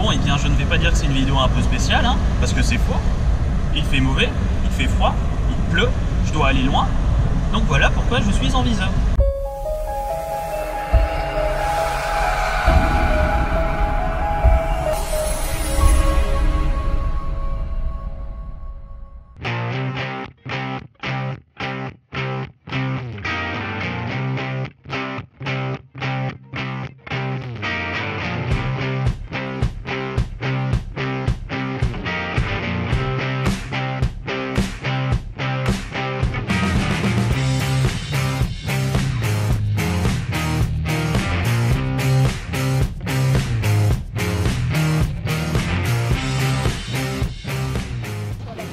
Bon, et bien je ne vais pas dire que c'est une vidéo un peu spéciale, hein, parce que c'est faux. Il fait mauvais, il fait froid, il pleut, je dois aller loin. Donc voilà pourquoi je suis en viseur.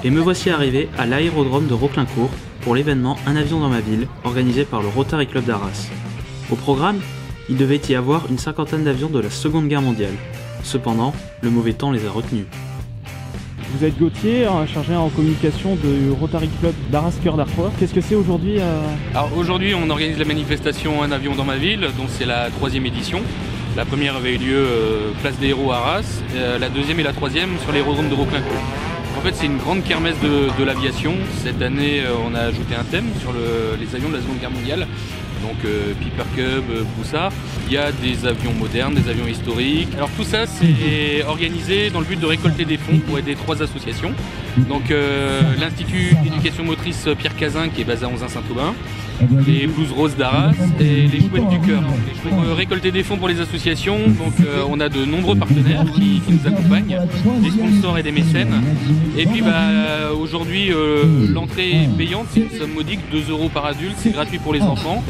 Et me voici arrivé à l'aérodrome de Roclincourt pour l'événement Un avion dans ma ville, organisé par le Rotary Club d'Arras. Au programme, il devait y avoir une cinquantaine d'avions de la Seconde Guerre mondiale. Cependant, le mauvais temps les a retenus. Vous êtes Gauthier, chargé en communication du Rotary Club d'Arras Cœur d'Artois. Qu'est-ce que c'est aujourd'hui Alors aujourd'hui, on organise la manifestation Un avion dans ma ville, dont c'est la 3e édition. La première avait eu lieu place des Héros à Arras, la deuxième et la troisième sur l'aérodrome de Roclincourt. En fait, c'est une grande kermesse de l'aviation. Cette année, on a ajouté un thème sur les avions de la Seconde Guerre mondiale. Donc Piper Cub, Broussard. Il y a des avions modernes, des avions historiques. Alors tout ça, c'est organisé dans le but de récolter des fonds pour aider 3 associations. Donc l'Institut d'éducation motrice Pierre Cazin, qui est basé à Onzain-Saint-Aubin, les Blues Roses d'Arras et les Chouettes du Cœur. Pour récolter des fonds pour les associations, donc, on a de nombreux partenaires qui nous accompagnent, des sponsors et des mécènes. Et puis aujourd'hui, l'entrée est payante, c'est une somme modique, 2 € par adulte, c'est gratuit pour les enfants.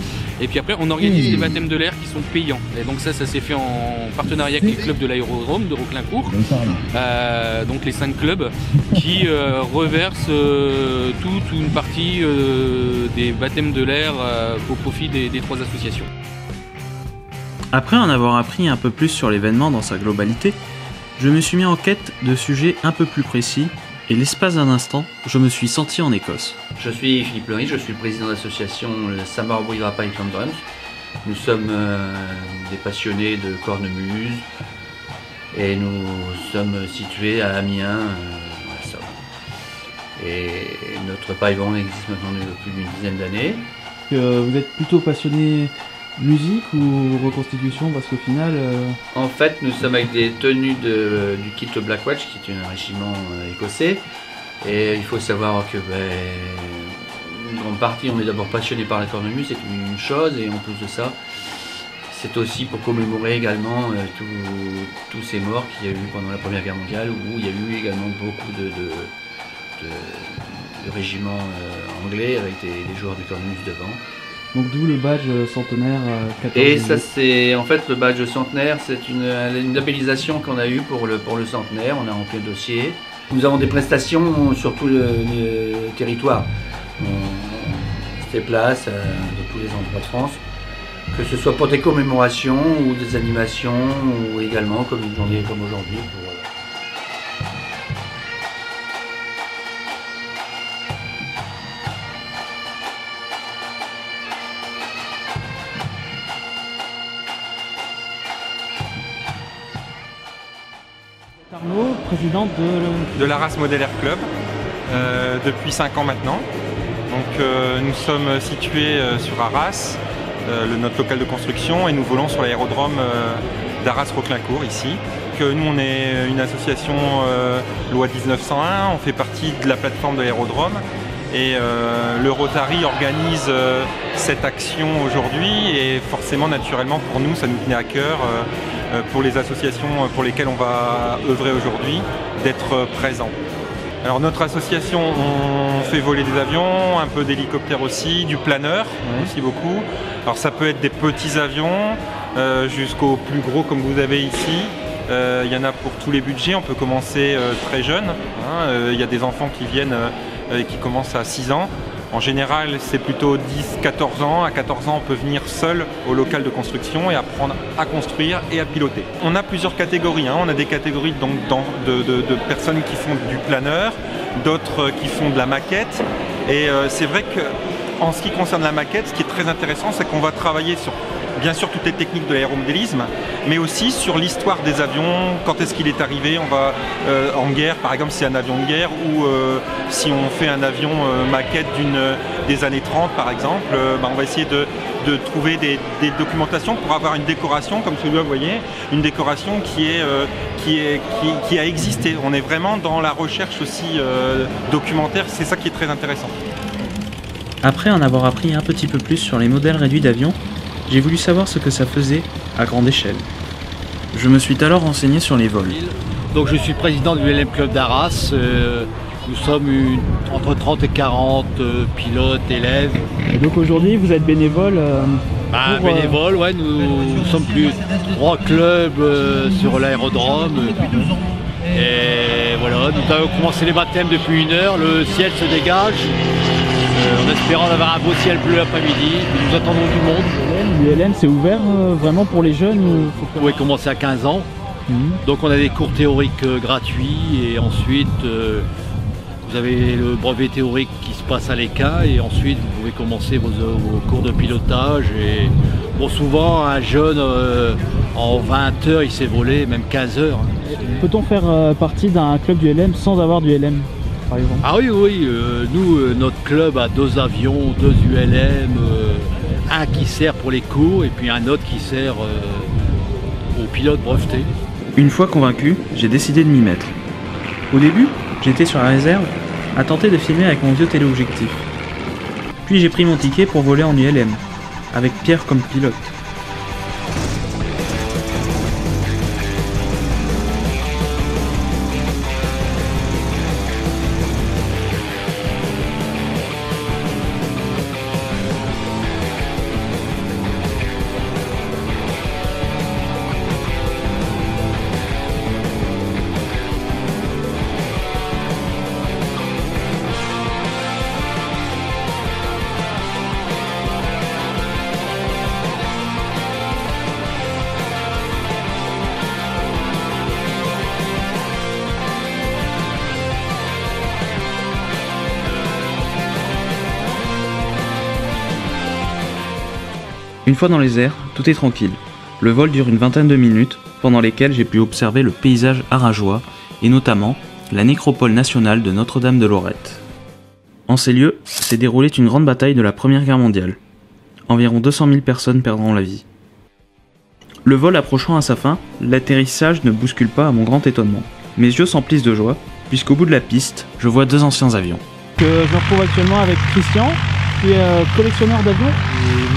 Et puis après, on organise des baptêmes de l'air qui sont payants. Et donc ça s'est fait en partenariat avec les clubs de l'aérodrome de Roclincourt. Donc les 5 clubs qui reversent toute une partie des baptêmes de l'air au profit des 3 associations. Après en avoir appris un peu plus sur l'événement dans sa globalité, je me suis mis en quête de sujets un peu plus précis et l'espace d'un instant, je me suis senti en Écosse. Je suis Philippe Leury, je suis le président de l'association Samar-Bouivra Pipe and Drums. Nous sommes des passionnés de cornemuse et nous sommes situés à Amiens, à Somme. Et notre pipe band existe maintenant depuis plus d'une dizaine d'années. Vous êtes plutôt passionné musique ou reconstitution, parce qu'au final... En fait, nous sommes avec des tenues du kit Black Watch, qui est un régiment écossais. Et il faut savoir que une grande partie, on est d'abord passionné par la cornemuse, c'est une chose, et en plus de ça, c'est aussi pour commémorer également tous ces morts qu'il y a eu pendant la Première Guerre mondiale, où il y a eu également beaucoup de régiments anglais avec des joueurs de cornemuse devant. Donc d'où le badge centenaire 14 Et ça, c'est en fait le badge centenaire, c'est une labellisation qu'on a eue pour le centenaire. On a rempli le dossier. Nous avons des prestations sur tout le territoire. On se déplace de tous les endroits de France, que ce soit pour des commémorations ou des animations, ou également comme une journée comme aujourd'hui. Arnaud, président de l'Arras Model Air Club depuis 5 ans maintenant. Donc nous sommes situés sur Arras, notre local de construction, et nous volons sur l'aérodrome d'Arras-Roclincourt ici. Nous, on est une association loi 1901, on fait partie de la plateforme de l'aérodrome, et le Rotary organise cette action aujourd'hui, et forcément, naturellement, pour nous, ça nous tenait à cœur, pour les associations pour lesquelles on va œuvrer aujourd'hui, d'être présents. Alors notre association, on fait voler des avions, un peu d'hélicoptères aussi, du planeur aussi beaucoup. Alors ça peut être des petits avions jusqu'aux plus gros comme vous avez ici. Il y en a pour tous les budgets, on peut commencer très jeune. Il y a des enfants qui viennent et qui commencent à 6 ans. En général, c'est plutôt 10-14 ans. À 14 ans, on peut venir seul au local de construction et apprendre à construire et à piloter. On a plusieurs catégories. On a des catégories donc, de personnes qui font du planeur, d'autres qui font de la maquette. Et c'est vrai qu'en ce qui concerne la maquette, ce qui est très intéressant, c'est qu'on va travailler sur bien sûr toutes les techniques de l'aéromodélisme, mais aussi sur l'histoire des avions, quand est-ce qu'il est arrivé, on va en guerre, par exemple si c'est un avion de guerre, ou si on fait un avion maquette des années 30 par exemple, on va essayer de trouver des documentations pour avoir une décoration comme celui-là, vous voyez, une décoration qui a existé. On est vraiment dans la recherche aussi documentaire, c'est ça qui est très intéressant. Après en avoir appris un petit peu plus sur les modèles réduits d'avions, j'ai voulu savoir ce que ça faisait à grande échelle. Je me suis alors renseigné sur les vols. Donc je suis président du ULM Club d'Arras. Nous sommes entre 30 et 40 pilotes, élèves. Et donc aujourd'hui, vous êtes bénévole bénévole, ouais, nous sommes plus 3 clubs sur l'aérodrome. Et voilà, nous avons commencé les baptêmes depuis 1 heure, le ciel se dégage. En espérant avoir un beau ciel bleu l'après-midi, nous attendons du monde. L'ULM, c'est ouvert vraiment pour les jeunes ou... Vous pouvez commencer à 15 ans. Donc on a des cours théoriques gratuits et ensuite vous avez le brevet théorique qui se passe à l'ECA et ensuite vous pouvez commencer vos cours de pilotage. Et bon, souvent un jeune en 20 heures il s'est volé, même 15 heures. Peut-on faire partie d'un club du LM sans avoir du LM par exemple? Ah oui, nous notre club a 2 avions, 2 ULM, un qui sert pour les cours et puis un autre qui sert aux pilotes brevetés. Une fois convaincu, j'ai décidé de m'y mettre. Au début, j'étais sur la réserve à tenter de filmer avec mon vieux téléobjectif. Puis j'ai pris mon ticket pour voler en ULM, avec Pierre comme pilote. Une fois dans les airs, tout est tranquille. Le vol dure une vingtaine de minutes, pendant lesquelles j'ai pu observer le paysage arageois, et notamment la nécropole nationale de Notre-Dame de Lorette. En ces lieux s'est déroulée une grande bataille de la Première Guerre mondiale. Environ 200 000 personnes perdront la vie. Le vol approchant à sa fin, l'atterrissage ne bouscule pas à mon grand étonnement. Mes yeux s'emplissent de joie, puisqu'au bout de la piste, je vois 2 anciens avions. Je me retrouve actuellement avec Christian, qui est collectionneur d'avions.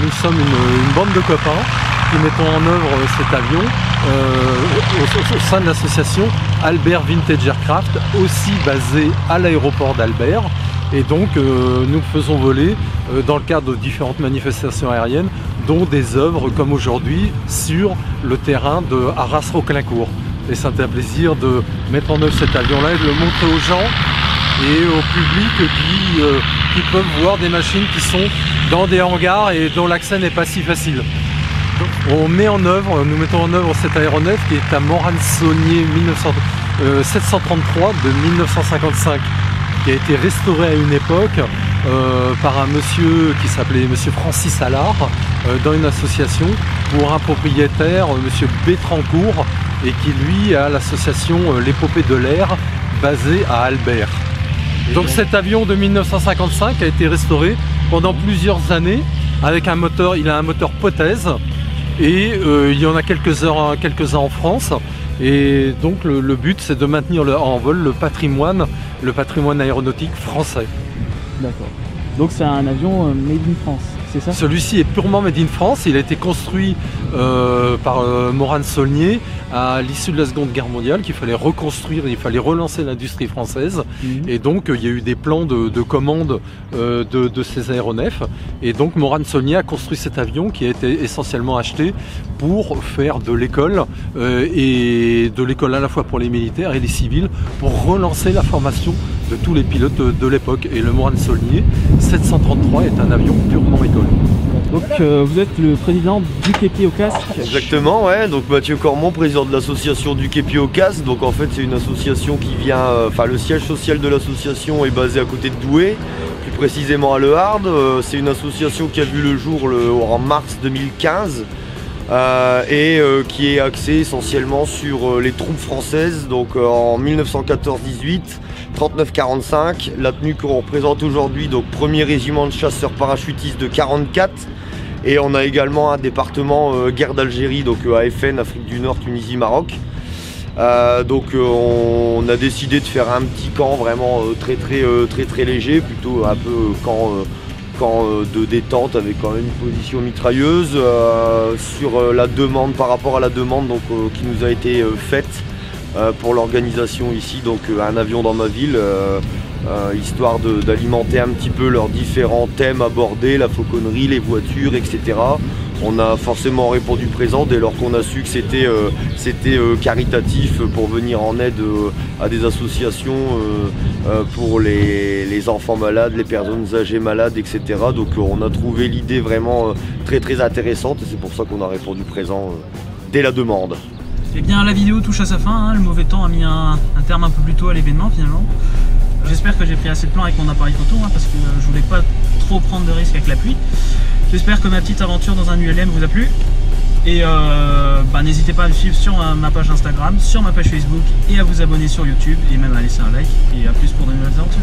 Nous sommes une bande de copains qui mettons en œuvre cet avion au sein de l'association Albert Vintage Aircraft, aussi basée à l'aéroport d'Albert. Et donc nous faisons voler dans le cadre de différentes manifestations aériennes, dont des œuvres comme aujourd'hui sur le terrain de Arras-Roquelincourt. Et c'est un plaisir de mettre en œuvre cet avion-là et de le montrer aux gens et au public qui peuvent voir des machines qui sont dans des hangars et dont l'accès n'est pas si facile. On met en œuvre, nous mettons en œuvre cet aéronef qui est un Morane-Saulnier 733 de 1955, qui a été restauré à une époque par un monsieur qui s'appelait monsieur Francis Allard dans une association pour un propriétaire, monsieur Bétrancourt, et qui lui a l'association l'épopée de l'air basée à Albert. Donc cet avion de 1955 a été restauré pendant plusieurs années avec un moteur, il a un moteur Pothèse et il y en a quelques-uns en France. Et donc le but c'est de maintenir en vol le patrimoine aéronautique français. D'accord. Donc c'est un avion made in France, c'est ça? Celui-ci est purement made in France, il a été construit par Morane-Saulnier à l'issue de la Seconde Guerre mondiale, qu'il fallait reconstruire, il fallait relancer l'industrie française. Et donc il y a eu des plans de commande de ces aéronefs. Et donc Morane-Saulnier a construit cet avion qui a été essentiellement acheté pour faire de l'école, et de l'école à la fois pour les militaires et les civils, pour relancer la formation de tous les pilotes de l'époque. Et le Morane-Saulnier 733 est un avion purement école. Donc vous êtes le président du Képi au casque. Exactement, ouais. Donc Mathieu Cormon, président de l'association du Képi au casque. Donc en fait c'est une association qui vient, le siège social de l'association est basé à côté de Douai, plus précisément à Le Hard. C'est une association qui a vu le jour en mars 2015. qui est axé essentiellement sur les troupes françaises. Donc en 1914-18, 39-45, la tenue qu'on représente aujourd'hui, donc premier régiment de chasseurs parachutistes de 44. Et on a également un département guerre d'Algérie, donc AFN, Afrique du Nord, Tunisie, Maroc. Donc on a décidé de faire un petit camp vraiment très léger, plutôt un peu camp de détente avec quand même une position mitrailleuse sur la demande, par rapport à la demande donc, qui nous a été faite pour l'organisation ici, donc un avion dans ma ville, histoire d'alimenter un petit peu leurs différents thèmes abordés, la fauconnerie, les voitures, etc. On a forcément répondu présent dès lors qu'on a su que c'était caritatif pour venir en aide à des associations pour les enfants malades, les personnes âgées malades, etc. Donc on a trouvé l'idée vraiment très intéressante et c'est pour ça qu'on a répondu présent dès la demande. Eh bien la vidéo touche à sa fin, hein. Le mauvais temps a mis un terme un peu plus tôt à l'événement finalement. J'espère que j'ai pris assez de plan avec mon appareil photo parce que je voulais pas trop prendre de risques avec la pluie. J'espère que ma petite aventure dans un ULM vous a plu. Et n'hésitez pas à me suivre sur ma page Instagram, sur ma page Facebook et à vous abonner sur YouTube et même à laisser un like. Et à plus pour de nouvelles aventures.